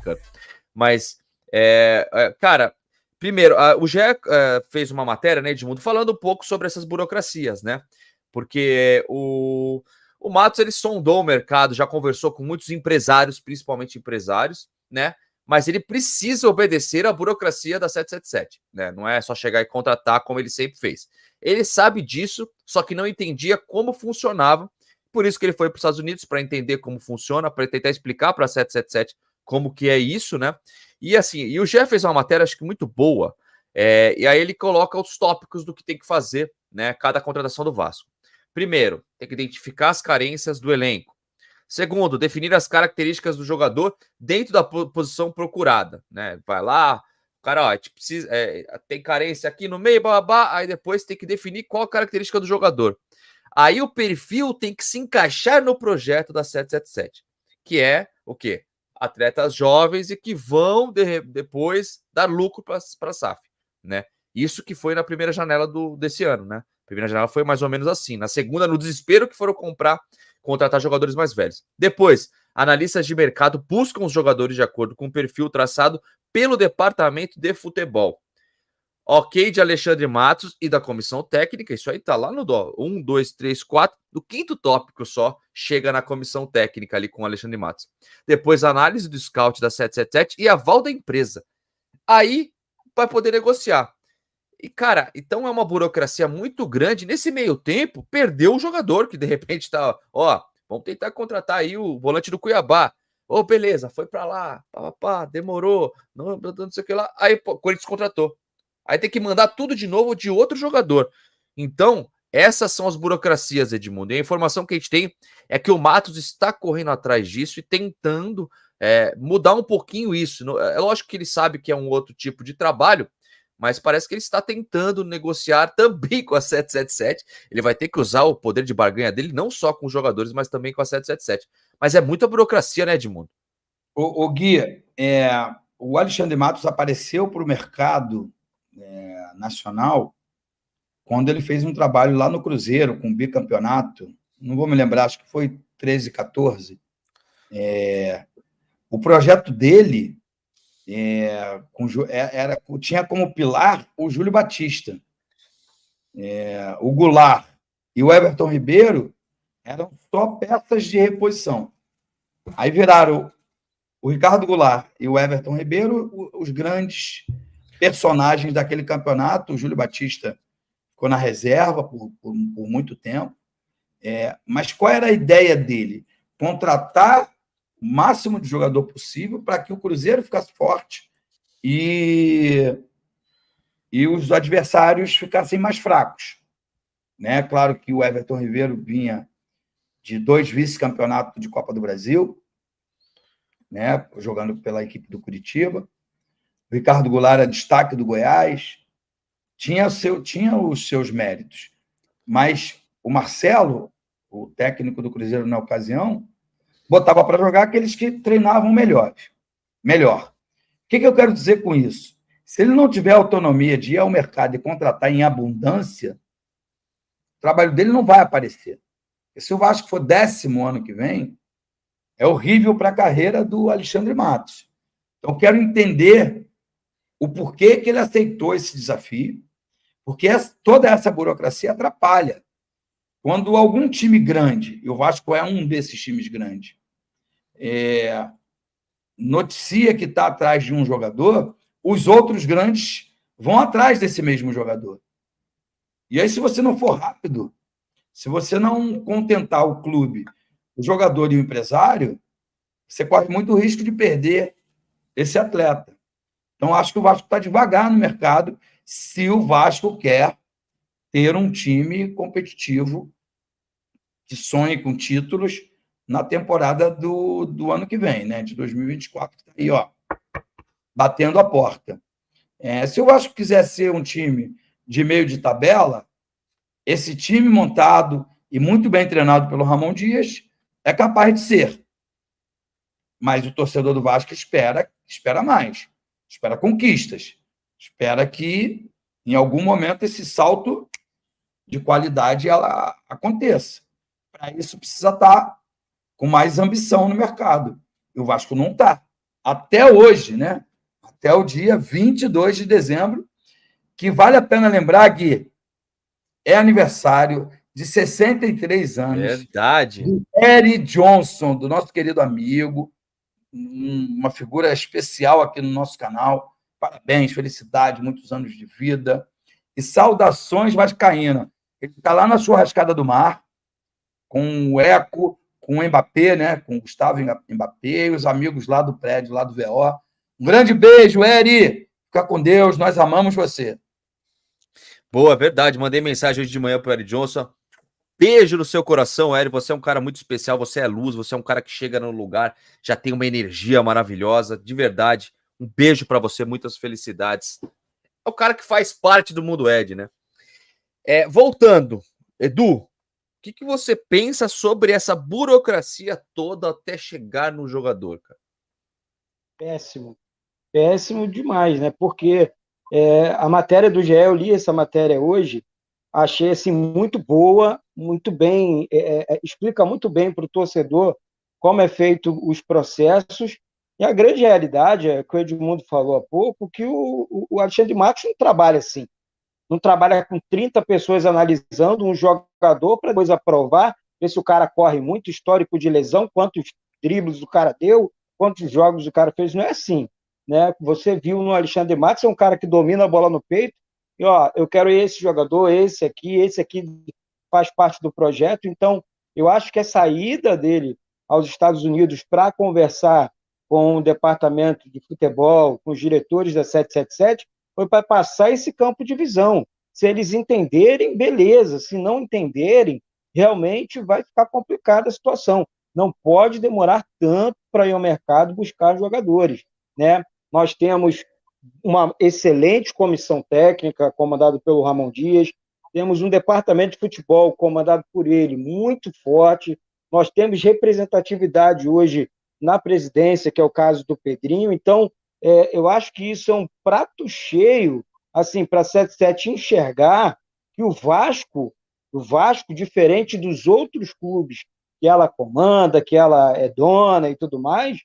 brincando. Mas, cara, primeiro, o GE fez uma matéria, né, Edmundo, falando um pouco sobre essas burocracias, né? Porque o Matos, ele sondou o mercado, já conversou com muitos empresários, principalmente empresários, né? Mas ele precisa obedecer à burocracia da 777, né? Não é só chegar e contratar como ele sempre fez. Ele sabe disso, só que não entendia como funcionava. Por isso que ele foi para os Estados Unidos, para entender como funciona, para tentar explicar para a 777 como que é isso, né? E assim, e o Jeff fez uma matéria, acho que muito boa, e aí ele coloca os tópicos do que tem que fazer, né? Cada contratação do Vasco. Primeiro, tem que identificar as carências do elenco. Segundo, definir as características do jogador dentro da posição procurada, né? Vai lá, o cara, ó, a gente precisa, tem carência aqui no meio, babá, aí depois tem que definir qual a característica do jogador. Aí o perfil tem que se encaixar no projeto da 777, que é o quê? Atletas jovens e que vão depois dar lucro para a SAF, né? Isso que foi na primeira janela desse ano, né? A primeira janela foi mais ou menos assim. Na segunda, no desespero que foram contratar jogadores mais velhos. Depois, analistas de mercado buscam os jogadores de acordo com o perfil traçado pelo departamento de futebol. Ok de Alexandre Matos e da comissão técnica, isso aí tá lá no 1, 2, 3, 4, do quinto tópico só chega na comissão técnica ali com o Alexandre Matos. Depois, análise do scout da 777 e aval da empresa. Aí vai poder negociar. E, cara, então é uma burocracia muito grande. Nesse meio tempo, perdeu o jogador, que de repente tá, ó, vamos tentar contratar aí o volante do Cuiabá. Ô, beleza, foi pra lá, demorou, não sei o que lá. Aí o Corinthians contratou. Aí tem que mandar tudo de novo de outro jogador. Então, essas são as burocracias, Edmundo. E a informação que a gente tem é que o Matos está correndo atrás disso e tentando mudar um pouquinho isso. É lógico que ele sabe que é um outro tipo de trabalho, mas parece que ele está tentando negociar também com a 777. Ele vai ter que usar o poder de barganha dele, não só com os jogadores, mas também com a 777. Mas é muita burocracia, né, Edmundo? O Gui, o Alexandre Matos apareceu para o mercado nacional quando ele fez um trabalho lá no Cruzeiro, com o bicampeonato. Não vou me lembrar, acho que foi 13, 14. O projeto dele tinha como pilar o Júlio Batista. O Goulart e o Everton Ribeiro eram só peças de reposição. Aí viraram o Ricardo Goulart e o Everton Ribeiro os grandes personagens daquele campeonato. O Júlio Batista ficou na reserva por muito tempo. Mas qual era a ideia dele? Contratar o máximo de jogador possível para que o Cruzeiro ficasse forte e os adversários ficassem mais fracos. Né? Claro que o Everton Ribeiro vinha de 2 vice-campeonatos de Copa do Brasil, né? Jogando pela equipe do Curitiba. O Ricardo Goulart era destaque do Goiás, tinha os seus méritos. Mas o Marcelo, o técnico do Cruzeiro na ocasião, botava para jogar aqueles que treinavam melhor. O que eu quero dizer com isso? Se ele não tiver autonomia de ir ao mercado e contratar em abundância, o trabalho dele não vai aparecer. E se o Vasco for 10º ano que vem, é horrível para a carreira do Alexandre Matos. Então, eu quero entender o porquê que ele aceitou esse desafio, porque toda essa burocracia atrapalha. Quando algum time grande, e o Vasco é um desses times grandes, noticia que está atrás de um jogador, os outros grandes vão atrás desse mesmo jogador. E aí, se você não for rápido, se você não contentar o clube, o jogador e o empresário, você corre muito risco de perder esse atleta. Então, acho que o Vasco está devagar no mercado se o Vasco quer ter um time competitivo que sonhe com títulos na temporada do ano que vem, né, de 2024, que está aí, ó, batendo a porta. Se o Vasco quiser ser um time de meio de tabela, esse time montado e muito bem treinado pelo Ramon Dias é capaz de ser. Mas o torcedor do Vasco espera mais, espera conquistas, espera que, em algum momento, esse salto de qualidade ela aconteça. Para isso, precisa estar com mais ambição no mercado. E o Vasco não está. até hoje, né? Até o dia 22 de dezembro, que vale a pena lembrar, Gui, é aniversário de 63 anos Verdade. do Eric Johnson, do nosso querido amigo, uma figura especial aqui no nosso canal. Parabéns, felicidade, muitos anos de vida. E saudações vascaína. Ele está lá na churrascada do mar, com o Eco, com o Mbappé, né? Com o Gustavo Mbappé e os amigos lá do prédio, lá do VO. Um grande beijo, Eri. Fica com Deus, nós amamos você. Boa, verdade. Mandei mensagem hoje de manhã pro Eric Johnson. Beijo no seu coração, Eric. Você é um cara muito especial, você é luz, você é um cara que chega no lugar, já tem uma energia maravilhosa, de verdade. Um beijo para você, muitas felicidades. É o cara que faz parte do mundo Ed, né? Voltando, Edu, o que você pensa sobre essa burocracia toda até chegar no jogador, cara? Péssimo, péssimo demais, né? Porque a matéria do GE, eu li essa matéria hoje, achei assim muito boa, muito bem, explica muito bem para o torcedor como é feito os processos. E a grande realidade é que o Edmundo falou há pouco, que o Alexandre Matos não trabalha assim. Não trabalha com 30 pessoas analisando um jogador para depois aprovar, ver se o cara corre muito, histórico de lesão, quantos dribles o cara deu, quantos jogos o cara fez. Não é assim. Né? Você viu no Alexandre Matos, é um cara que domina a bola no peito, e ó, eu quero esse jogador, esse aqui faz parte do projeto. Então, eu acho que a saída dele aos Estados Unidos para conversar com o departamento de futebol, com os diretores da 777, foi para passar esse campo de visão. Se eles entenderem, beleza. Se não entenderem, realmente vai ficar complicada a situação. Não pode demorar tanto para ir ao mercado buscar jogadores. Né? Nós temos uma excelente comissão técnica, comandada pelo Ramon Dias, temos um departamento de futebol comandado por ele, muito forte, nós temos representatividade hoje na presidência, que é o caso do Pedrinho. Então, eu acho que isso é um prato cheio assim, para a 77 enxergar que o Vasco, diferente dos outros clubes que ela comanda, que ela é dona e tudo mais,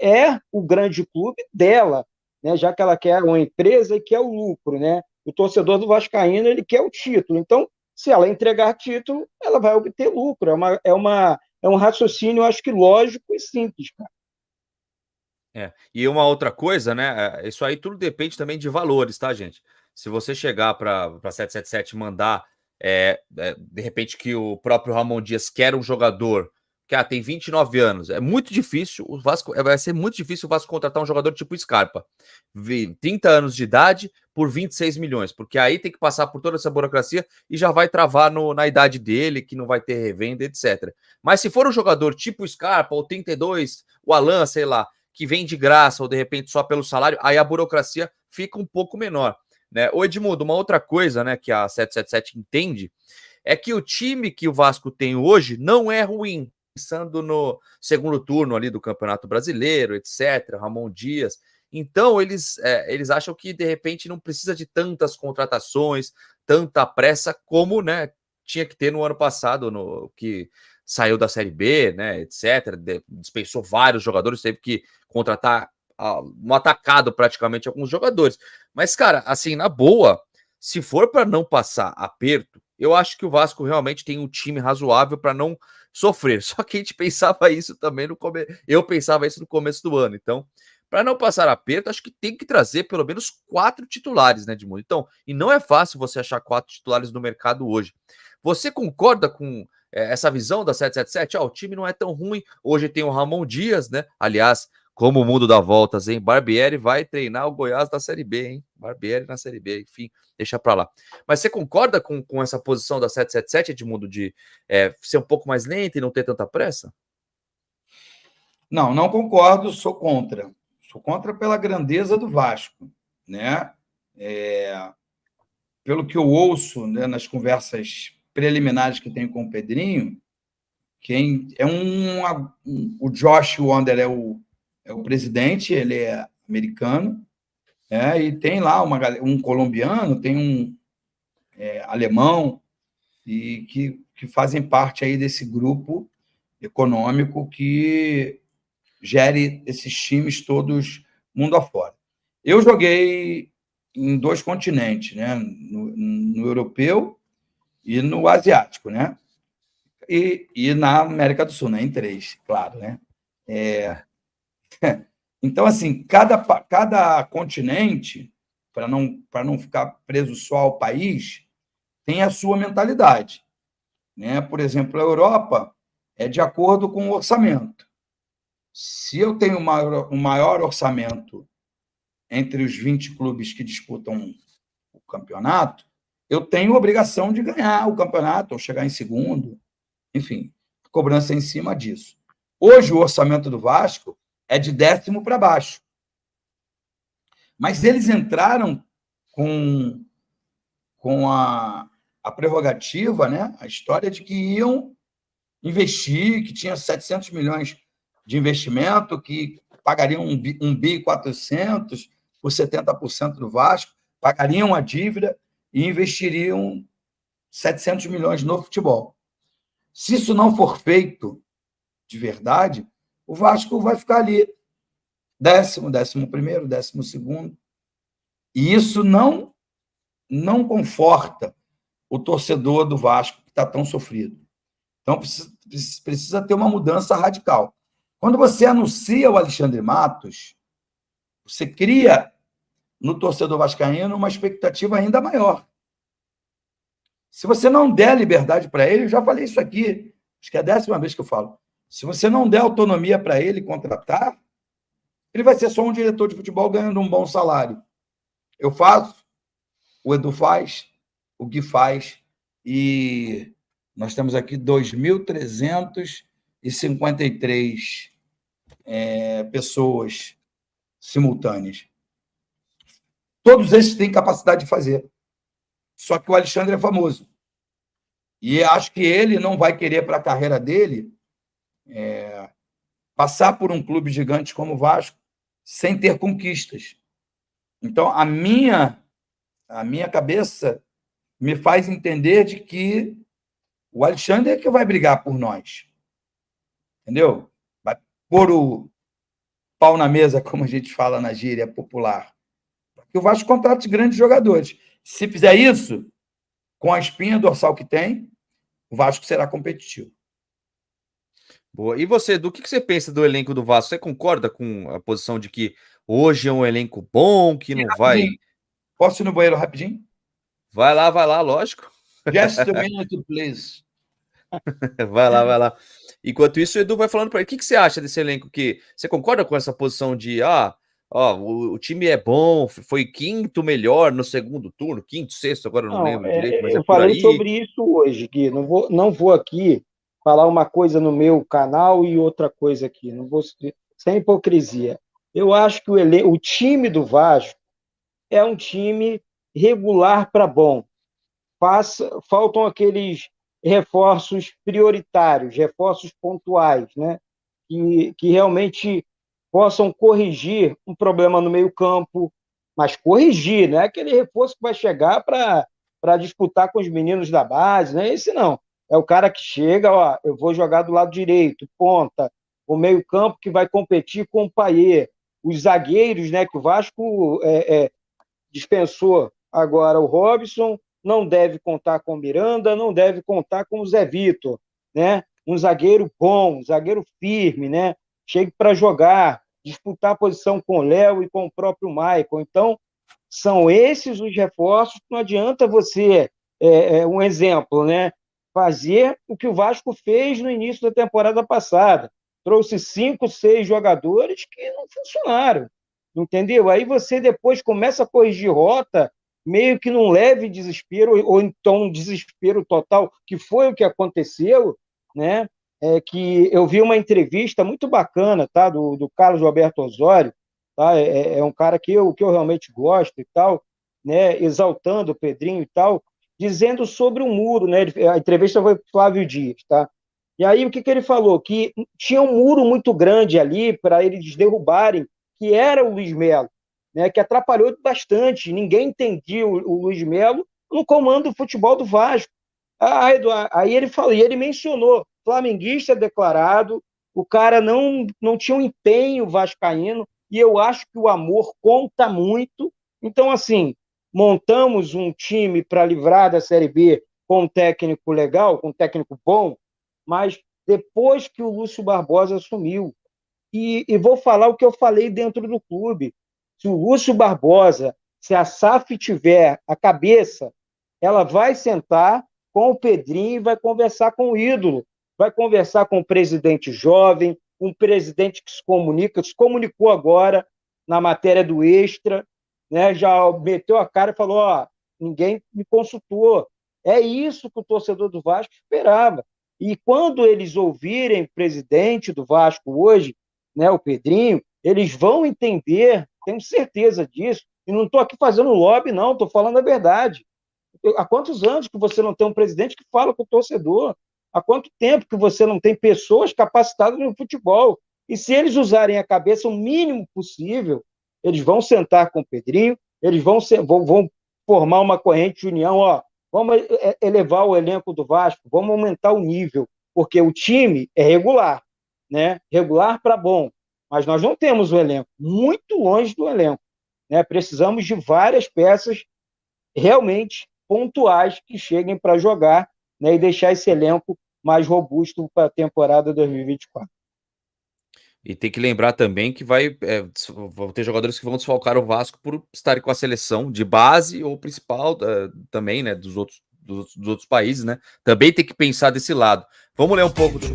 é o grande clube dela, né? Já que ela quer uma empresa e quer o lucro. Né? O torcedor do Vascaíno ele quer o título. Então, se ela entregar título, ela vai obter lucro. É um raciocínio, acho que lógico e simples, cara. E uma outra coisa, né? Isso aí tudo depende também de valores, tá, gente? Se você chegar para 777 e mandar, de repente, que o próprio Ramon Dias quer um jogador que tem 29 anos, é muito difícil, o Vasco vai ser muito difícil o Vasco contratar um jogador tipo Scarpa, 30 anos de idade por 26 milhões, porque aí tem que passar por toda essa burocracia e já vai travar na idade dele, que não vai ter revenda, etc. Mas se for um jogador tipo Scarpa, ou 32, o Alan, sei lá, que vem de graça ou de repente só pelo salário, aí a burocracia fica um pouco menor. Né? Ô Edmundo, uma outra coisa, né, que a 777 entende é que o time que o Vasco tem hoje não é ruim, pensando no segundo turno ali do Campeonato Brasileiro, etc., Ramon Dias. Então, eles acham que, de repente, não precisa de tantas contratações, tanta pressa como, né, tinha que ter no ano passado, que saiu da Série B, né, etc., dispensou vários jogadores, teve que contratar no atacado praticamente alguns jogadores. Mas, cara, assim, na boa, se for para não passar aperto, eu acho que o Vasco realmente tem um time razoável para não sofrer. Só que a gente pensava isso também no começo. Eu pensava isso no começo do ano. Então, para não passar aperto, acho que tem que trazer pelo menos 4 titulares, né, Edmundo? Então, e não é fácil você achar 4 titulares no mercado hoje. Você concorda com essa visão da 777? O time não é tão ruim. Hoje tem o Ramon Dias, né? Aliás, como o mundo dá voltas, hein? Barbieri vai treinar o Goiás na Série B, hein? Barbieri na Série B, enfim, deixa pra lá. Mas você concorda com essa posição da 777, Edmundo, de ser um pouco mais lenta e não ter tanta pressa? Não, não concordo, sou contra. Sou contra pela grandeza do Vasco, né? Pelo que eu ouço, né, nas conversas preliminares que tenho com o Pedrinho, quem é o Josh Wander é o presidente, ele é americano, e tem lá um colombiano, tem um alemão, e que fazem parte aí desse grupo econômico que gere esses times todos mundo afora. Eu joguei em 2 continentes, né? No europeu e no asiático, né? E na América do Sul, né? Em 3, claro, né? Então, assim, cada continente, para não ficar preso só ao país, tem a sua mentalidade, né? Por exemplo, a Europa é de acordo com o orçamento. Se eu tenho um maior orçamento entre os 20 clubes que disputam o campeonato, eu tenho obrigação de ganhar o campeonato ou chegar em segundo. Enfim, a cobrança é em cima disso. Hoje, o orçamento do Vasco é de 10º para baixo. Mas eles entraram com a prerrogativa, né? A história de que iam investir, que tinha 700 milhões de investimento, que pagariam 1,4 bi por 70% do Vasco, pagariam a dívida e investiriam 700 milhões no futebol. Se isso não for feito de verdade, o Vasco vai ficar ali, 10º, 11º, 12º. E isso não conforta o torcedor do Vasco, que está tão sofrido. Então, precisa ter uma mudança radical. Quando você anuncia o Alexandre Matos, você cria no torcedor vascaíno uma expectativa ainda maior. Se você não der liberdade para ele, eu já falei isso aqui, acho que é a 10ª vez que eu falo, se você não der autonomia para ele contratar, ele vai ser só um diretor de futebol ganhando um bom salário. Eu faço, o Edu faz, o Gui faz, e nós temos aqui 2.353 pessoas simultâneas. Todos esses têm capacidade de fazer. Só que o Alexandre é famoso. E acho que ele não vai querer para a carreira dele passar por um clube gigante como o Vasco sem ter conquistas. Então, a minha cabeça me faz entender de que o Alexandre é que vai brigar por nós. Entendeu? Vai pôr o pau na mesa, como a gente fala na gíria popular. Porque o Vasco contrata grandes jogadores. Se fizer isso, com a espinha dorsal que tem, o Vasco será competitivo. Boa. E você, do que você pensa do elenco do Vasco? Você concorda com a posição de que hoje é um elenco bom, que não vai... Posso ir no banheiro rapidinho? Vai lá, lógico. Just a minute, please. Vai lá. Enquanto isso, o Edu vai falando para ele. O que você acha desse elenco? Que você concorda com essa posição de o time é bom, foi quinto melhor no segundo turno, quinto, sexto, agora eu não lembro direito, mas eu falei sobre isso hoje, Gui. Não vou aqui falar uma coisa no meu canal e outra coisa aqui. Não vou sem hipocrisia. Eu acho que o time do Vasco é um time regular para bom. Faltam aqueles reforços prioritários, reforços pontuais, né? Que realmente possam corrigir um problema no meio-campo, mas corrigir, não é aquele reforço que vai chegar para disputar com os meninos da base, não é esse não. É o cara que chega, eu vou jogar do lado direito, ponta, o meio-campo que vai competir com o Payet, os zagueiros, né, que o Vasco dispensou agora o Robson, não deve contar com o Miranda, não deve contar com o Zé Vitor, né? Um zagueiro bom, um zagueiro firme, né? Chegue para jogar, disputar a posição com o Léo e com o próprio Maicon. Então, são esses os reforços. Não adianta você, um exemplo, né? Fazer o que o Vasco fez no início da temporada passada. Trouxe 5, 6 jogadores que não funcionaram, entendeu? Aí você depois começa a corrigir rota, meio que num leve desespero, ou então um desespero total, que foi o que aconteceu, né? Que eu vi uma entrevista muito bacana, tá? Do Carlos Alberto Osório, tá? É um cara que eu realmente gosto e tal, né? Exaltando o Pedrinho e tal, dizendo sobre o muro, né? A entrevista foi para Flávio Dias, tá? E aí o que ele falou? Que tinha um muro muito grande ali para eles derrubarem, que era o Luiz Melo, né, que atrapalhou bastante. Ninguém entendia o Luiz Melo no comando do futebol do Vasco. Aí ele falou, e ele mencionou, flamenguista declarado, O cara não tinha um empenho vascaíno, e eu acho que o amor conta muito. Então, assim, montamos um time para livrar da Série B com um técnico legal, com um técnico bom, mas depois que o Lúcio Barbosa assumiu. E vou falar o que eu falei dentro do clube. Se o Lúcio Barbosa, se a SAF tiver a cabeça, ela vai sentar com o Pedrinho e vai conversar com o ídolo, vai conversar com o presidente jovem, um presidente que se comunicou agora na matéria do Extra, né? Já meteu a cara e falou: ó, ninguém me consultou. É isso que o torcedor do Vasco esperava. E quando eles ouvirem o presidente do Vasco hoje, né, o Pedrinho, eles vão entender, tenho certeza disso, e não estou aqui fazendo lobby, não, estou falando a verdade. Há quantos anos que você não tem um presidente que fala com o torcedor? Há quanto tempo que você não tem pessoas capacitadas no futebol? E se eles usarem a cabeça o mínimo possível, eles vão sentar com o Pedrinho, eles vão formar uma corrente de união, ó, vamos elevar o elenco do Vasco, vamos aumentar o nível, porque o time é regular, né? Regular para bom, mas nós não temos o elenco, muito longe do elenco, né? Precisamos de várias peças realmente pontuais que cheguem para jogar, né, e deixar esse elenco mais robusto para a temporada 2024. E tem que lembrar também que vão ter jogadores que vão desfalcar o Vasco por estarem com a seleção de base ou principal também, né, dos outros países, né? Também tem que pensar desse lado. Vamos ler um pouco do